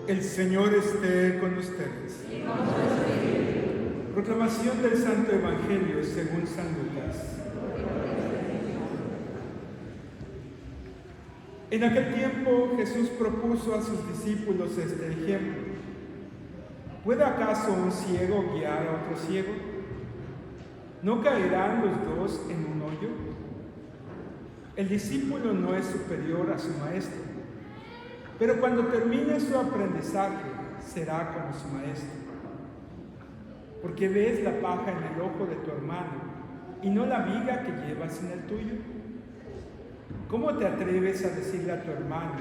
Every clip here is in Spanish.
El Señor esté con ustedes. Proclamación del Santo Evangelio según San Lucas. En aquel tiempo Jesús propuso a sus discípulos este ejemplo. ¿Puede acaso un ciego guiar a otro ciego? ¿No caerán los dos en un hoyo? El discípulo no es superior a su maestro, pero cuando termine su aprendizaje será como su maestro. Porque ves la paja en el ojo de tu hermano y no la viga que llevas en el tuyo. ¿Cómo te atreves a decirle a tu hermano,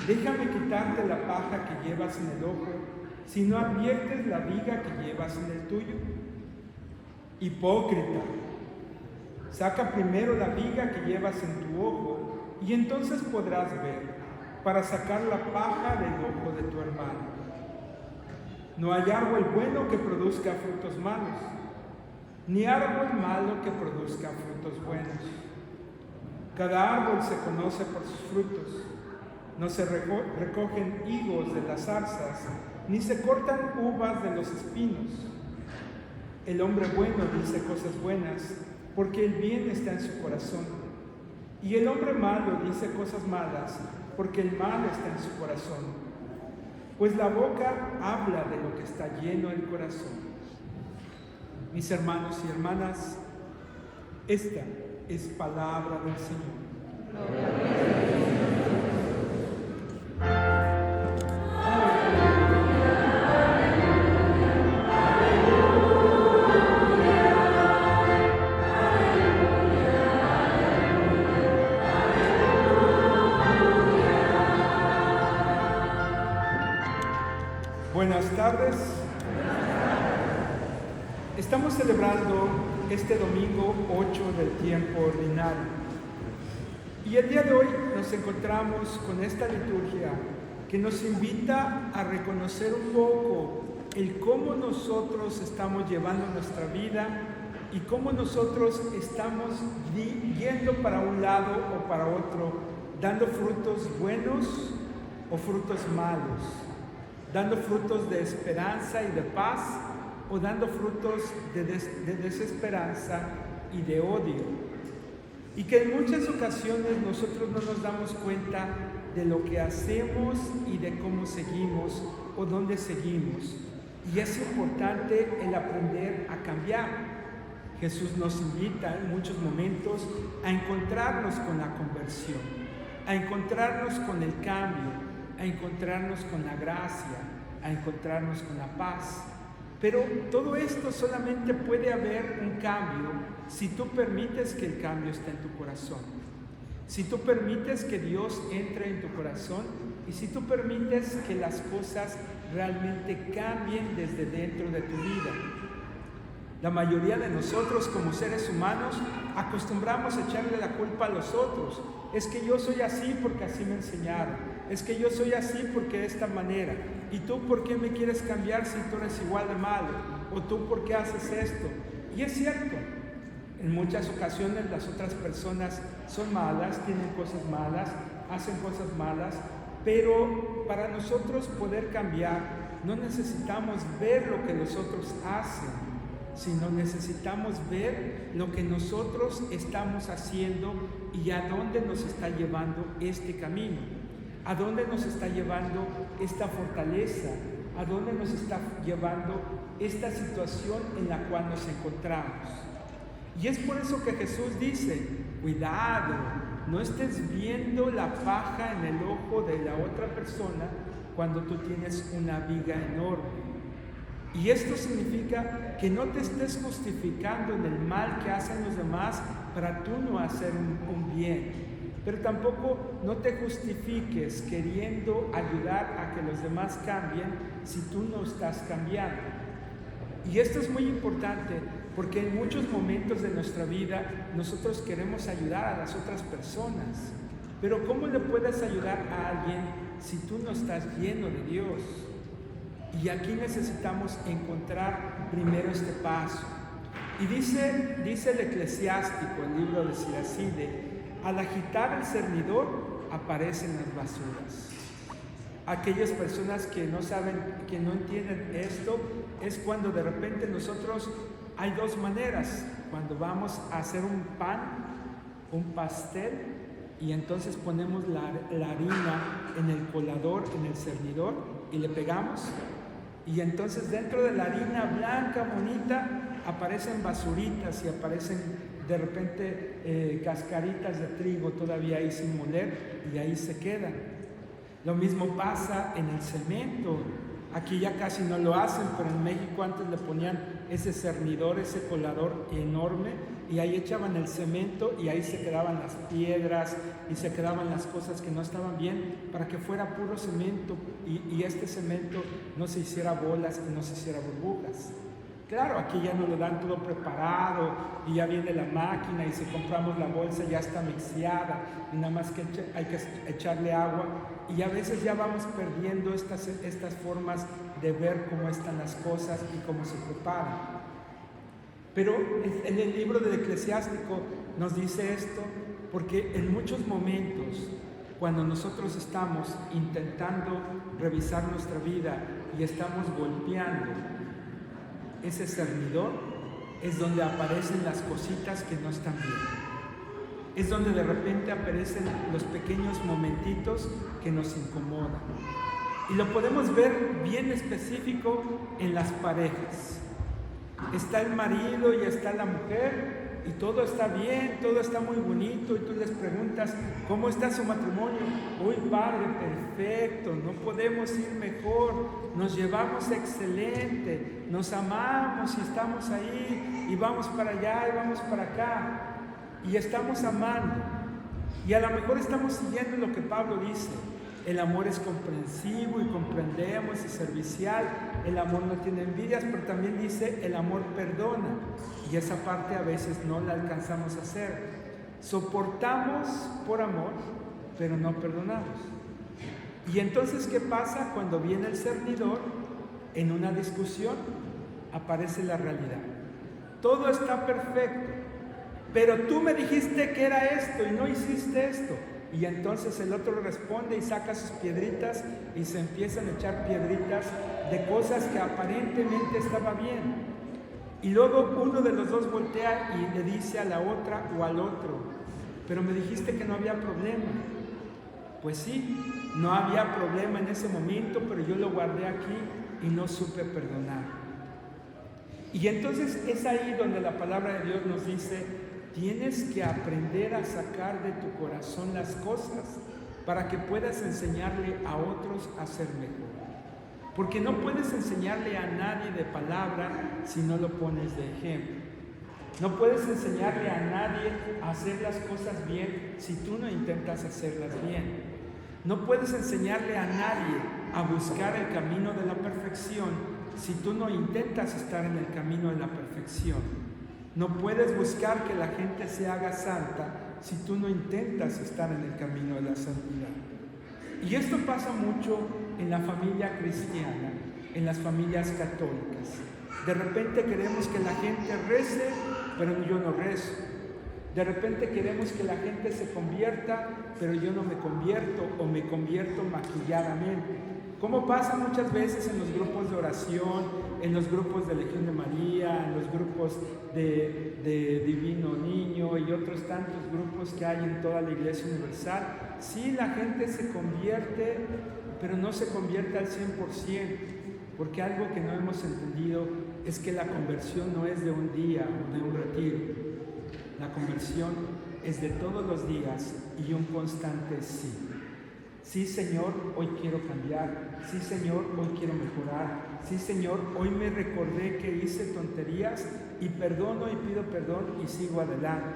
déjame quitarte la paja que llevas en el ojo, si no adviertes la viga que llevas en el tuyo? Hipócrita, saca primero la viga que llevas en tu ojo y entonces podrás ver, para sacar la paja del ojo de tu hermano. No hay árbol bueno que produzca frutos malos, ni árbol malo que produzca frutos buenos. Cada árbol se conoce por sus frutos. No se recogen higos de las zarzas, ni se cortan uvas de los espinos. El hombre bueno dice cosas buenas, porque el bien está en su corazón. Y el hombre malo dice cosas malas, porque el mal está en su corazón. Pues la boca habla de lo que está lleno el corazón. Mis hermanos y hermanas, esta es palabra del Señor. Buenas tardes. Estamos celebrando este domingo 8 del tiempo ordinario. Y el día de hoy nos encontramos con esta liturgia que nos invita a reconocer un poco el cómo nosotros estamos llevando nuestra vida y cómo nosotros estamos yendo para un lado o para otro, dando frutos buenos o frutos malos, dando frutos de esperanza y de paz, o dando frutos de desesperanza y de odio. Y que en muchas ocasiones nosotros no nos damos cuenta de lo que hacemos y de cómo seguimos o dónde seguimos. Y es importante el aprender a cambiar. Jesús nos invita en muchos momentos a encontrarnos con la conversión, a encontrarnos con el cambio, a encontrarnos con la gracia, a encontrarnos con la paz. Pero todo esto solamente puede haber un cambio si tú permites que el cambio esté en tu corazón, si tú permites que Dios entre en tu corazón y si tú permites que las cosas realmente cambien desde dentro de tu vida. La mayoría de nosotros como seres humanos acostumbramos a echarle la culpa a los otros. Es que yo soy así porque así me enseñaron. Es que yo soy así porque de esta manera. ¿Y tú por qué me quieres cambiar si tú eres igual de malo? ¿O tú por qué haces esto? Y es cierto, en muchas ocasiones las otras personas son malas, tienen cosas malas, hacen cosas malas, pero para nosotros poder cambiar no necesitamos ver lo que los otros hacen, sino necesitamos ver lo que nosotros estamos haciendo y a dónde nos está llevando este camino, a dónde nos está llevando esta fortaleza, a dónde nos está llevando esta situación en la cual nos encontramos. Y es por eso que Jesús dice, cuidado, no estés viendo la paja en el ojo de la otra persona cuando tú tienes una viga enorme. Y esto significa que no te estés justificando en el mal que hacen los demás para tú no hacer un bien. Pero tampoco no te justifiques queriendo ayudar a que los demás cambien si tú no estás cambiando. Y esto es muy importante porque en muchos momentos de nuestra vida nosotros queremos ayudar a las otras personas. Pero ¿cómo le puedes ayudar a alguien si tú no estás lleno de Dios? Y aquí necesitamos encontrar primero este paso. Y dice el Eclesiástico, el libro de Siracide, al agitar el cernidor aparecen las basuras. Aquellas personas que no saben, que no entienden esto, es cuando de repente nosotros, hay dos maneras. Cuando vamos a hacer un pan, un pastel, y entonces ponemos la harina en el colador, en el cernidor, y le pegamos, y entonces dentro de la harina blanca, bonita, aparecen basuritas y aparecen de repente cascaritas de trigo todavía ahí sin moler, y ahí se quedan. Lo mismo pasa en el cemento. Aquí ya casi no lo hacen, pero en México antes le ponían ese cernidor, ese colador enorme, y ahí echaban el cemento y ahí se quedaban las piedras y se quedaban las cosas que no estaban bien, para que fuera puro cemento y este cemento no se hiciera bolas y no se hiciera burbujas. Claro, aquí ya nos lo dan todo preparado y ya viene la máquina y si compramos la bolsa ya está mixeada y nada más que hay que echarle agua, y a veces ya vamos perdiendo estas formas de ver cómo están las cosas y cómo se preparan. Pero en el libro del Eclesiástico nos dice esto porque en muchos momentos, cuando nosotros estamos intentando revisar nuestra vida y estamos golpeando ese cernidor, es donde aparecen las cositas que no están bien. Es donde de repente aparecen los pequeños momentitos que nos incomodan. Y lo podemos ver bien específico en las parejas. Está el marido y está la mujer y todo está bien, todo está muy bonito, y tú les preguntas, ¿cómo está su matrimonio? Uy, padre, perfecto, no podemos ir mejor, nos llevamos excelente, nos amamos y estamos ahí y vamos para allá y vamos para acá y estamos amando, y a lo mejor estamos siguiendo lo que Pablo dice. El amor es comprensivo y comprendemos y servicial. El amor no tiene envidias, pero también dice el amor perdona. Y esa parte a veces no la alcanzamos a hacer. Soportamos por amor, pero no perdonamos. Y entonces, ¿qué pasa cuando viene el cernidor? En una discusión aparece la realidad. Todo está perfecto, pero tú me dijiste que era esto y no hiciste esto. Y entonces el otro responde y saca sus piedritas y se empiezan a echar piedritas de cosas que aparentemente estaba bien. Y luego uno de los dos voltea y le dice a la otra o al otro, pero me dijiste que no había problema. Pues sí, no había problema en ese momento, pero yo lo guardé aquí y no supe perdonar. Y entonces es ahí donde la palabra de Dios nos dice, tienes que aprender a sacar de tu corazón las cosas para que puedas enseñarle a otros a ser mejor. Porque no puedes enseñarle a nadie de palabra si no lo pones de ejemplo. No puedes enseñarle a nadie a hacer las cosas bien si tú no intentas hacerlas bien. No puedes enseñarle a nadie a buscar el camino de la perfección si tú no intentas estar en el camino de la perfección. No puedes buscar que la gente se haga santa si tú no intentas estar en el camino de la santidad. Y esto pasa mucho en la familia cristiana, en las familias católicas. De repente queremos que la gente rece, pero yo no rezo. De repente queremos que la gente se convierta, pero yo no me convierto o me convierto maquilladamente. Como pasa muchas veces en los grupos de oración, en los grupos de Legión de María, en los grupos de Divino Niño y otros tantos grupos que hay en toda la Iglesia Universal. Sí, la gente se convierte, pero no se convierte al 100%, porque algo que no hemos entendido es que la conversión no es de un día o de un retiro. La conversión es de todos los días y un constante sí. Sí, Señor, hoy quiero cambiar. Sí, Señor, hoy quiero mejorar. Sí, Señor, hoy me recordé que hice tonterías y perdono y pido perdón y sigo adelante.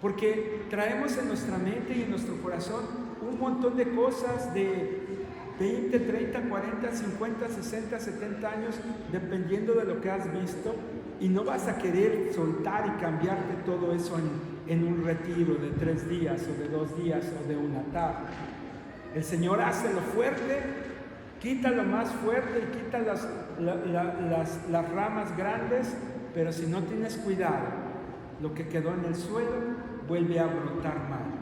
Porque traemos en nuestra mente y en nuestro corazón un montón de cosas de 20, 30, 40, 50, 60, 70 años, dependiendo de lo que has visto, y no vas a querer soltar y cambiarte todo eso en un retiro de 3 días o de 2 días o de una tarde. El Señor hace lo fuerte, quita lo más fuerte y quita las ramas grandes, pero si no tienes cuidado, lo que quedó en el suelo vuelve a brotar mal.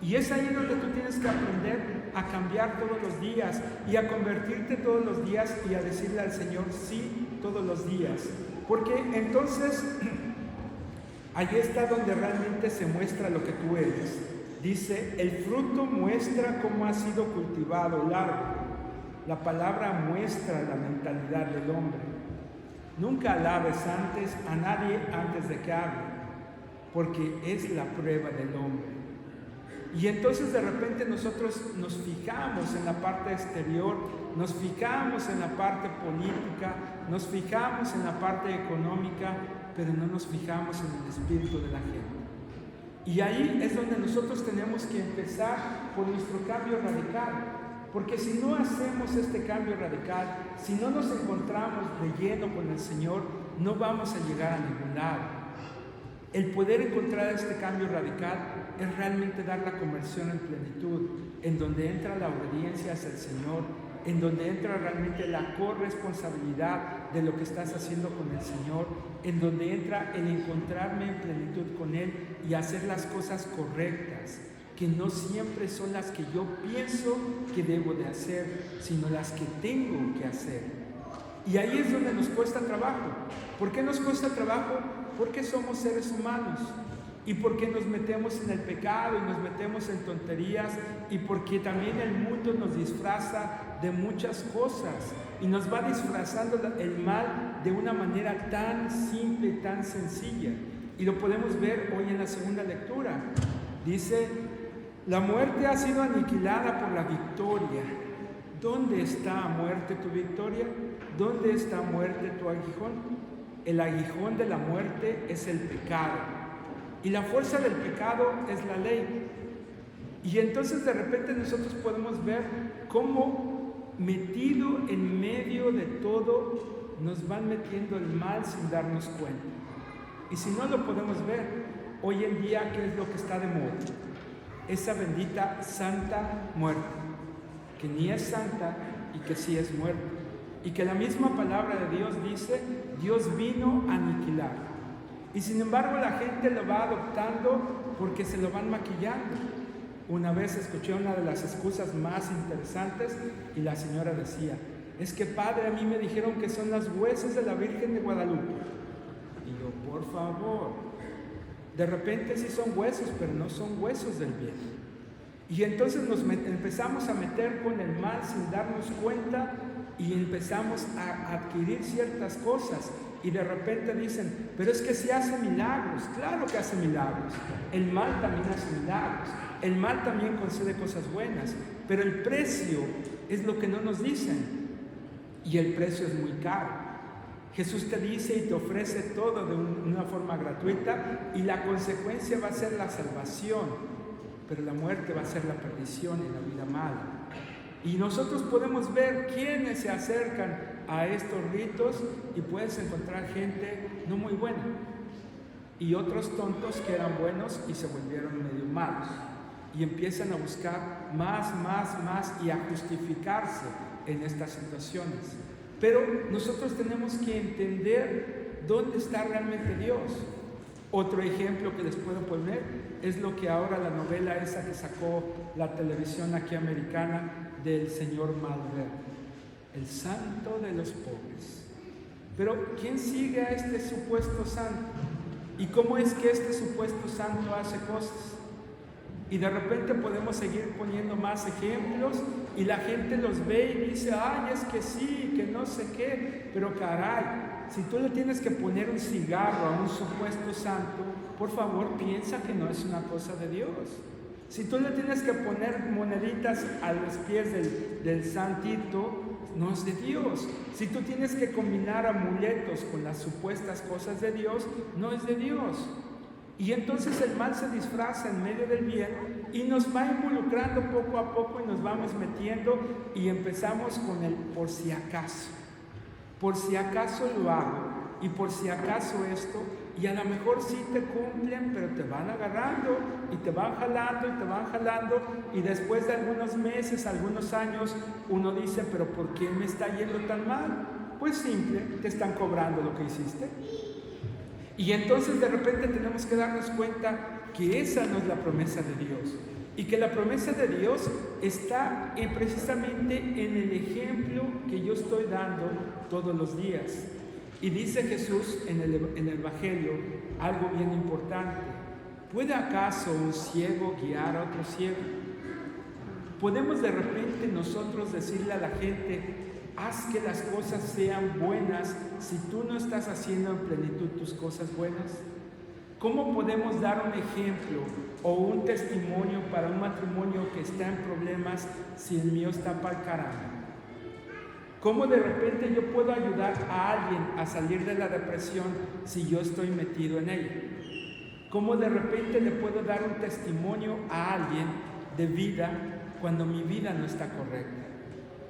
Y es ahí donde tú tienes que aprender a cambiar todos los días y a convertirte todos los días y a decirle al Señor sí todos los días. Porque entonces ahí está donde realmente se muestra lo que tú eres. Dice, el fruto muestra cómo ha sido cultivado el árbol. La palabra muestra la mentalidad del hombre. Nunca alabes a nadie antes de que hable, porque es la prueba del hombre. Y entonces de repente nosotros nos fijamos en la parte exterior, nos fijamos en la parte política, nos fijamos en la parte económica, pero no nos fijamos en el espíritu de la gente. Y ahí es donde nosotros tenemos que empezar por nuestro cambio radical. Porque si no hacemos este cambio radical, si no nos encontramos de lleno con el Señor, no vamos a llegar a ningún lado. El poder encontrar este cambio radical es realmente dar la conversión en plenitud, en donde entra la obediencia hacia el Señor, en donde entra realmente la corresponsabilidad de lo que estás haciendo con el Señor, en donde entra el encontrarme en plenitud con Él y hacer las cosas correctas, que no siempre son las que yo pienso que debo de hacer, sino las que tengo que hacer. Y ahí es donde nos cuesta trabajo. ¿Por qué nos cuesta trabajo? Porque somos seres humanos y porque nos metemos en el pecado y nos metemos en tonterías y porque también el mundo nos disfraza de muchas cosas y nos va disfrazando el mal de una manera tan simple y tan sencilla. Y lo podemos ver hoy en la segunda lectura. Dice, la muerte ha sido aniquilada por la victoria. ¿Dónde está, muerte, tu victoria? ¿Dónde está, muerte, tu aguijón? El aguijón de la muerte es el pecado. Y la fuerza del pecado es la ley. Y entonces de repente nosotros podemos ver cómo metido en medio de todo nos van metiendo el mal sin darnos cuenta. Y si no lo podemos ver, hoy en día, ¿qué es lo que está de moda? Esa bendita santa muerte, que ni es santa y que sí es muerte. Y que la misma palabra de Dios dice, Dios vino a aniquilar. Y sin embargo la gente lo va adoptando porque se lo van maquillando. Una vez escuché una de las excusas más interesantes y la señora decía, es que padre, a mí me dijeron que son las huesos de la Virgen de Guadalupe. Y yo, por favor, de repente sí son huesos, pero no son huesos del bien. Y entonces nos empezamos a meter con el mal sin darnos cuenta y empezamos a adquirir ciertas cosas. Y de repente dicen, pero es que sí hace milagros. Claro que hace milagros. El mal también hace milagros. El mal también concede cosas buenas. Pero el precio es lo que no nos dicen. Y el precio es muy caro. Jesús te dice y te ofrece todo de una forma gratuita y la consecuencia va a ser la salvación, pero la muerte va a ser la perdición y la vida mala. Y nosotros podemos ver quiénes se acercan a estos ritos y puedes encontrar gente no muy buena y otros tontos que eran buenos y se volvieron medio malos y empiezan a buscar más y a justificarse en estas situaciones. Pero nosotros tenemos que entender dónde está realmente Dios. Otro ejemplo que les puedo poner es lo que ahora la novela esa que sacó la televisión aquí americana del señor Malverde, el santo de los pobres. Pero ¿quién sigue a este supuesto santo? ¿Y cómo es que este supuesto santo hace cosas? Y de repente podemos seguir poniendo más ejemplos y la gente los ve y dice, ay, es que sí, que no sé qué, pero caray, si tú le tienes que poner un cigarro a un supuesto santo, por favor piensa que no es una cosa de Dios. Si tú le tienes que poner moneditas a los pies del santito, no es de Dios. Si tú tienes que combinar amuletos con las supuestas cosas de Dios, no es de Dios. Y entonces el mal se disfraza en medio del bien y nos va involucrando poco a poco y nos vamos metiendo y empezamos con el por si acaso. Por si acaso lo hago y por si acaso esto, y a lo mejor sí te cumplen, pero te van agarrando y te van jalando y te van jalando y después de algunos meses, algunos años, uno dice, pero ¿por qué me está yendo tan mal? Pues simple, te están cobrando lo que hiciste. Y entonces de repente tenemos que darnos cuenta que esa no es la promesa de Dios. Y que la promesa de Dios está precisamente en el ejemplo que yo estoy dando todos los días. Y dice Jesús en el Evangelio algo bien importante. ¿Puede acaso un ciego guiar a otro ciego? Podemos de repente nosotros decirle a la gente: haz que las cosas sean buenas si tú no estás haciendo en plenitud tus cosas buenas. ¿Cómo podemos dar un ejemplo o un testimonio para un matrimonio que está en problemas si el mío está para el carajo? ¿Cómo de repente yo puedo ayudar a alguien a salir de la depresión si yo estoy metido en ella? ¿Cómo de repente le puedo dar un testimonio a alguien de vida cuando mi vida no está correcta?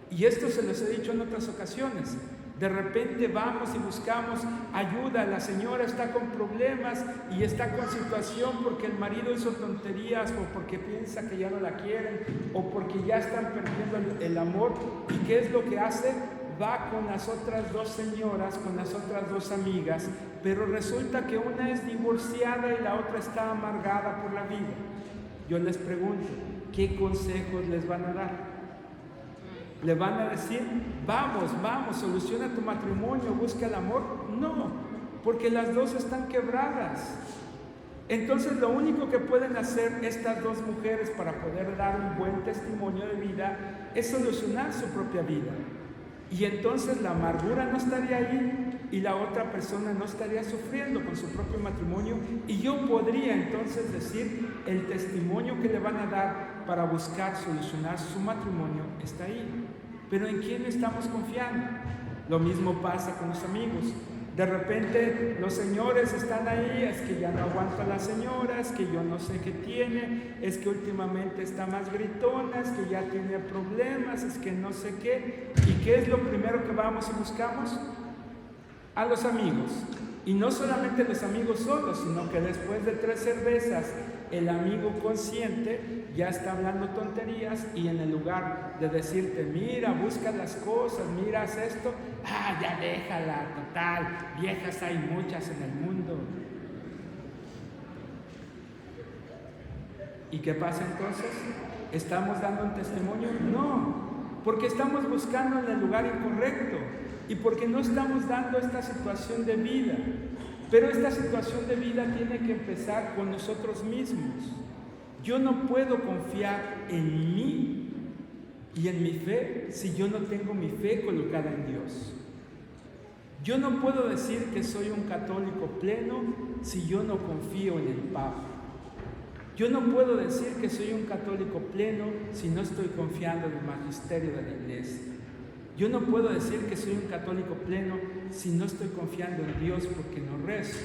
Y esto se los he dicho en otras ocasiones. De repente vamos y buscamos ayuda. La señora está con problemas y está con situación porque el marido hizo tonterías, o porque piensa que ya no la quieren, o porque ya están perdiendo el amor. ¿Y qué es lo que hace? Va con las otras dos señoras, con las otras dos amigas, pero resulta que una es divorciada y la otra está amargada por la vida. Yo les pregunto, ¿qué consejos les van a dar? ¿Le van a decir: vamos, soluciona tu matrimonio, busca el amor? No, porque las dos están quebradas. Entonces lo único que pueden hacer estas dos mujeres para poder dar un buen testimonio de vida es solucionar su propia vida. Y entonces la amargura no estaría ahí y la otra persona no estaría sufriendo con su propio matrimonio, y yo podría entonces decir: el testimonio que le van a dar para buscar solucionar su matrimonio está ahí. Pero ¿en quién estamos confiando? Lo mismo pasa con los amigos. De repente los señores están ahí: es que ya no aguanto a la señora, es que yo no sé qué tiene, es que últimamente está más gritona, es que ya tiene problemas, es que no sé qué. ¿Y qué es lo primero que vamos y buscamos? A los amigos. Y no solamente los amigos solos, sino que después de 3 cervezas el amigo consciente ya está hablando tonterías, y en el lugar de decirte: mira, busca las cosas, mira, haz esto, ya déjala, total, viejas hay muchas en el mundo. ¿Y qué pasa entonces? ¿Estamos dando un testimonio? No, porque estamos buscando en el lugar incorrecto y porque no estamos dando esta situación de vida. Pero esta situación de vida tiene que empezar con nosotros mismos. Yo no puedo confiar en mí y en mi fe si yo no tengo mi fe colocada en Dios. Yo no puedo decir que soy un católico pleno si yo no confío en el Papa. Yo no puedo decir que soy un católico pleno si no estoy confiando en el magisterio de la Iglesia. Yo no puedo decir que soy un católico pleno si no estoy confiando en Dios porque no rezo.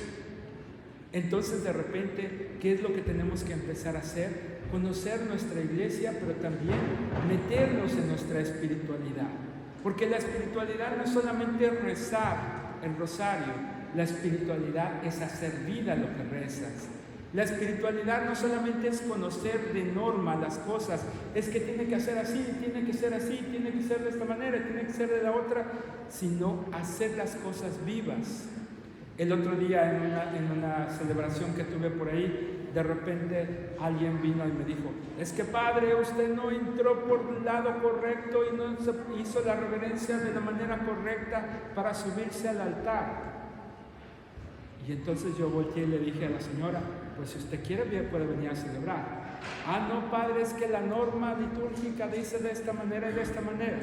Entonces, de repente, ¿qué es lo que tenemos que empezar a hacer? Conocer nuestra iglesia, pero también meternos en nuestra espiritualidad. Porque la espiritualidad no es solamente rezar el rosario, la espiritualidad es hacer vida lo que rezas. La espiritualidad no solamente es conocer de norma las cosas, es que tiene que hacer así, tiene que ser así, tiene que ser de esta manera, tiene que ser de la otra, sino hacer las cosas vivas. El otro día en una celebración que tuve por ahí, de repente alguien vino y me dijo: es que padre, usted no entró por el lado correcto y no hizo la reverencia de la manera correcta para subirse al altar. Y entonces yo volteé y le dije a la señora: pues si usted quiere puede venir a celebrar. No padre, es que la norma litúrgica dice de esta manera y de esta manera.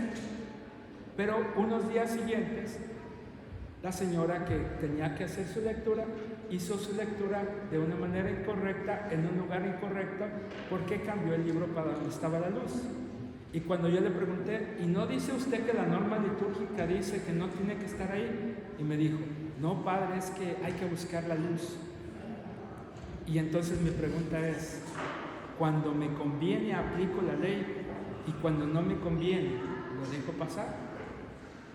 Pero unos días siguientes, la señora que tenía que hacer su lectura, hizo su lectura de una manera incorrecta, en un lugar incorrecto, porque cambió el libro para donde estaba la luz. Y cuando yo le pregunté: ¿y no dice usted que la norma litúrgica dice que no tiene que estar ahí? Y me dijo: no padre, es que hay que buscar la luz. Y entonces mi pregunta es: cuando me conviene aplico la ley, y cuando no me conviene lo dejo pasar.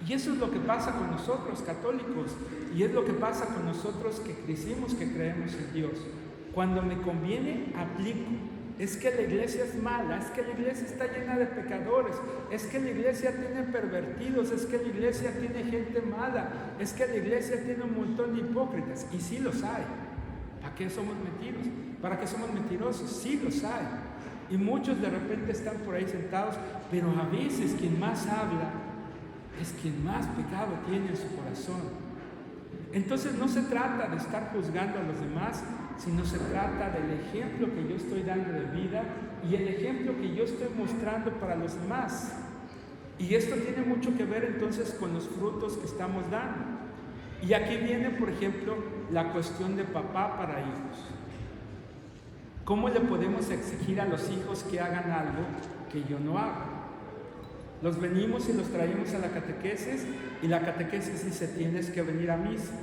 Y eso es lo que pasa con nosotros católicos, y es lo que pasa con nosotros que crecimos, que creemos en Dios. Cuando me conviene aplico. Es que la iglesia es mala, es que la iglesia está llena de pecadores, es que la iglesia tiene pervertidos, es que la iglesia tiene gente mala, es que la iglesia tiene un montón de hipócritas. Y sí los hay. ¿Para qué somos mentirosos? ¿Para qué somos mentirosos? Sí los hay. Y muchos de repente están por ahí sentados, pero a veces quien más habla es quien más pecado tiene en su corazón. Entonces no se trata de estar juzgando a los demás, sino se trata del ejemplo que yo estoy dando de vida y el ejemplo que yo estoy mostrando para los demás. Y esto tiene mucho que ver entonces con los frutos que estamos dando. Y aquí viene, por ejemplo, la cuestión de papá para hijos. ¿Cómo le podemos exigir a los hijos que hagan algo que yo no hago? Los venimos y los traemos a la catequesis y la catequesis dice tienes que venir a misa.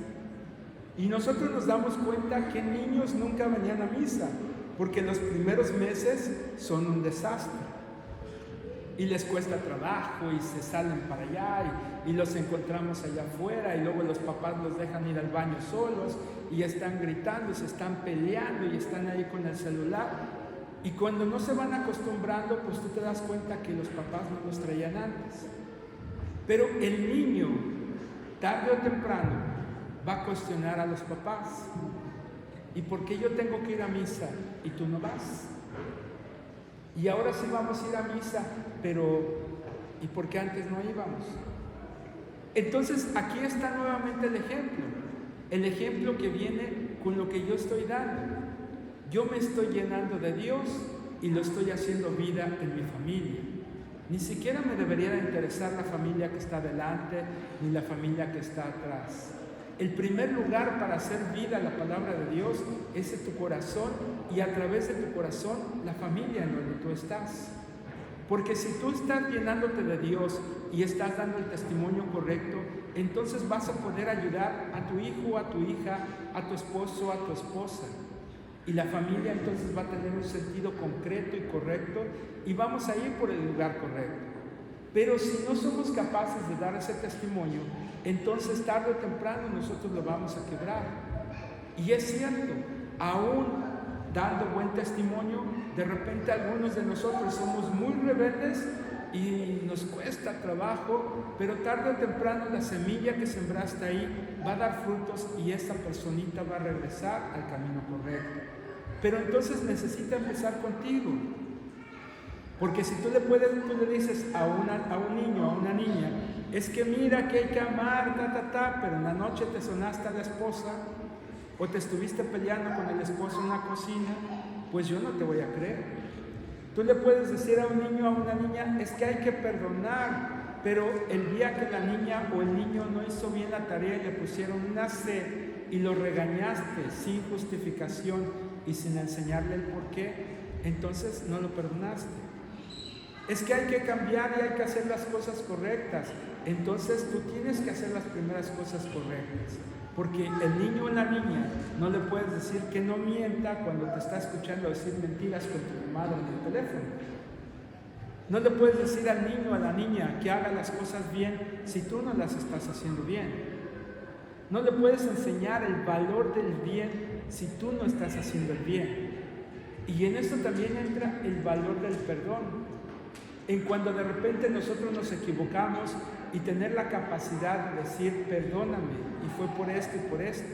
Y nosotros nos damos cuenta que niños nunca venían a misa porque los primeros meses son un desastre y les cuesta trabajo y se salen para allá y los encontramos allá afuera y luego los papás los dejan ir al baño solos y están gritando, se están peleando y están ahí con el celular. Y cuando no se van acostumbrando, pues tú te das cuenta que los papás no los traían antes. Pero el niño, tarde o temprano, va a cuestionar a los papás. ¿Y por qué yo tengo que ir a misa y tú no vas? Y ahora sí vamos a ir a misa, pero ¿y por qué antes no íbamos? Entonces aquí está nuevamente el ejemplo que viene con lo que yo estoy dando. Yo me estoy llenando de Dios y lo estoy haciendo vida en mi familia. Ni siquiera me debería de interesar la familia que está delante ni la familia que está atrás. El primer lugar para hacer vida la palabra de Dios es en tu corazón y a través de tu corazón la familia en donde tú estás. Porque si tú estás llenándote de Dios y estás dando el testimonio correcto, entonces vas a poder ayudar a tu hijo, a tu hija, a tu esposo, a tu esposa. Y la familia entonces va a tener un sentido concreto y correcto y vamos a ir por el lugar correcto. Pero si no somos capaces de dar ese testimonio, entonces tarde o temprano nosotros lo vamos a quebrar. Y es cierto, aún dando buen testimonio, de repente algunos de nosotros somos muy rebeldes y nos cuesta trabajo, pero tarde o temprano la semilla que sembraste ahí va a dar frutos y esa personita va a regresar al camino correcto. Pero entonces necesita empezar contigo. Porque si tú le dices a un niño, a una niña, es que mira que hay que amar, pero en la noche te sonaste a la esposa o te estuviste peleando con el esposo en la cocina, pues yo no te voy a creer. Tú le puedes decir a un niño, a una niña, es que hay que perdonar, pero el día que la niña o el niño no hizo bien la tarea y le pusieron una C y lo regañaste sin justificación y sin enseñarle el por qué, entonces no lo perdonaste. Es que hay que cambiar y hay que hacer las cosas correctas. Entonces tú tienes que hacer las primeras cosas correctas. Porque el niño o la niña no le puedes decir que no mienta cuando te está escuchando decir mentiras con tu madre en el teléfono. No le puedes decir al niño o a la niña que haga las cosas bien si tú no las estás haciendo bien. No le puedes enseñar el valor del bien si tú no estás haciendo el bien. Y en esto también entra el valor del perdón. En cuando de repente nosotros nos equivocamos y tener la capacidad de decir perdóname y fue por esto y por esto.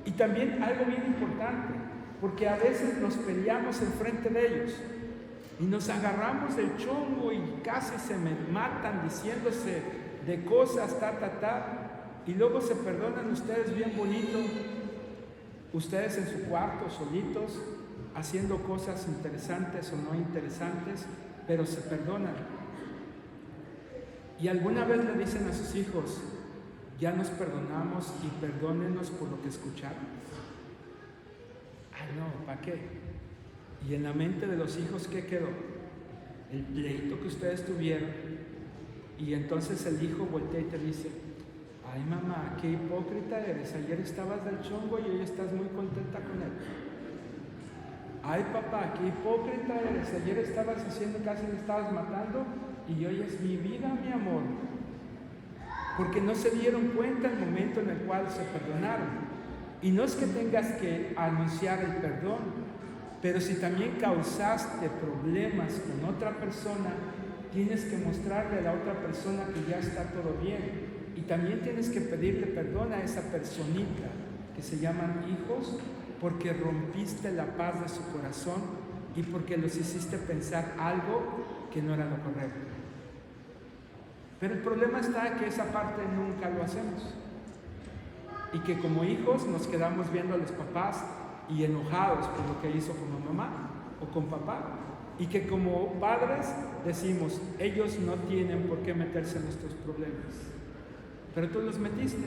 Y también algo bien importante, porque a veces nos peleamos enfrente de ellos y nos agarramos del chongo y casi se me matan diciéndose de cosas, y luego se perdonan ustedes bien bonito, ustedes en su cuarto solitos, haciendo cosas interesantes o no interesantes, pero se perdonan. Y alguna vez le dicen a sus hijos, ya nos perdonamos y perdónenos por lo que escucharon. Ay no, ¿para qué? Y en la mente de los hijos, ¿qué quedó? El pleito que ustedes tuvieron. Y entonces el hijo voltea y te dice, ay mamá, qué hipócrita eres, ayer estabas del chongo y hoy estás muy contenta con él. Ay papá, qué hipócrita eres, ayer estabas haciendo casi me estabas matando y hoy es mi vida, mi amor. Porque no se dieron cuenta el momento en el cual se perdonaron. Y no es que tengas que anunciar el perdón, pero si también causaste problemas con otra persona, tienes que mostrarle a la otra persona que ya está todo bien. Y también tienes que pedirle perdón a esa personita que se llaman hijos, porque rompiste la paz de su corazón y porque los hiciste pensar algo que no era lo correcto. Pero el problema está que esa parte nunca lo hacemos. Y que como hijos nos quedamos viendo a los papás y enojados por lo que hizo con mamá o con papá. Y que como padres decimos, ellos no tienen por qué meterse en nuestros problemas. Pero tú los metiste.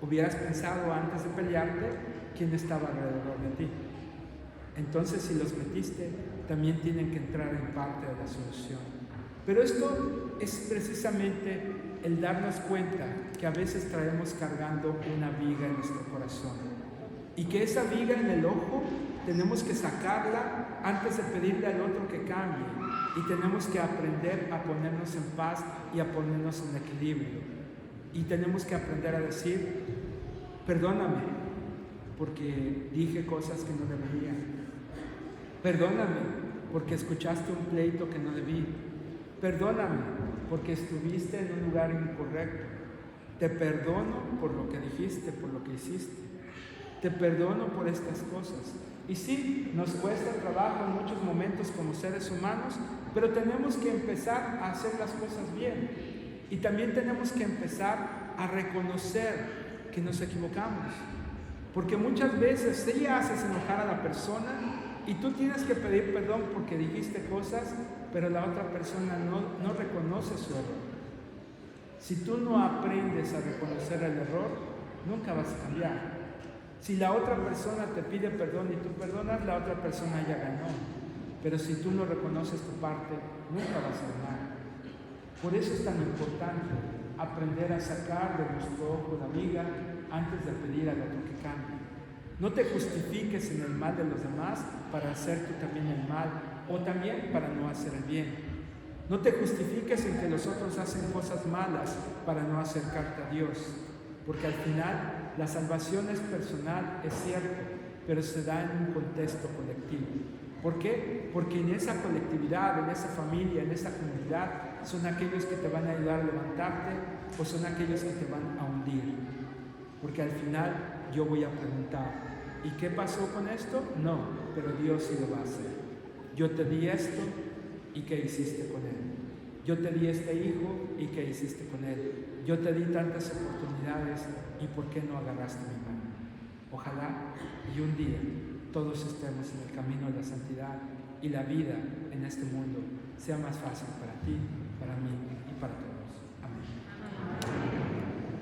Hubieras pensado antes de pelearte quién estaba alrededor de ti. Entonces, si los metiste, también tienen que entrar en parte de la solución. Pero esto es precisamente el darnos cuenta que a veces traemos cargando una viga en nuestro corazón. Y que esa viga en el ojo tenemos que sacarla antes de pedirle al otro que cambie. Y tenemos que aprender a ponernos en paz y a ponernos en equilibrio. Y tenemos que aprender a decir, perdóname, porque dije cosas que no debería. Perdóname, porque escuchaste un pleito que no debí. Perdóname, porque estuviste en un lugar incorrecto. Te perdono por lo que dijiste, por lo que hiciste. Te perdono por estas cosas. Y sí, nos cuesta trabajo en muchos momentos como seres humanos, pero tenemos que empezar a hacer las cosas bien. Y también tenemos que empezar a reconocer que nos equivocamos. Porque muchas veces sí haces enojar a la persona y tú tienes que pedir perdón porque dijiste cosas, pero la otra persona no reconoce su error. Si tú no aprendes a reconocer el error, nunca vas a cambiar. Si la otra persona te pide perdón y tú perdonas, la otra persona ya ganó. Pero si tú no reconoces tu parte, nunca vas a ganar. Por eso es tan importante aprender a sacar de nuestro ojo la viga antes de pedir al otro que cambie. No te justifiques en el mal de los demás para hacer tú también el mal, o también para no hacer el bien. No te justifiques en que los otros hacen cosas malas para no acercarte a Dios, porque al final la salvación es personal, es cierto, pero se da en un contexto colectivo. ¿Por qué? Porque en esa colectividad, en esa familia, en esa comunidad, son aquellos que te van a ayudar a levantarte o son aquellos que te van a hundir. Porque al final yo voy a preguntar, ¿y qué pasó con esto? No, pero Dios sí lo va a hacer. Yo te di esto, ¿y qué hiciste con él? Yo te di este hijo, ¿y qué hiciste con él? Yo te di tantas oportunidades, ¿y por qué no agarraste mi mano? Ojalá y un día todos estemos en el camino de la santidad y la vida en este mundo sea más fácil para ti, para mí y para todos.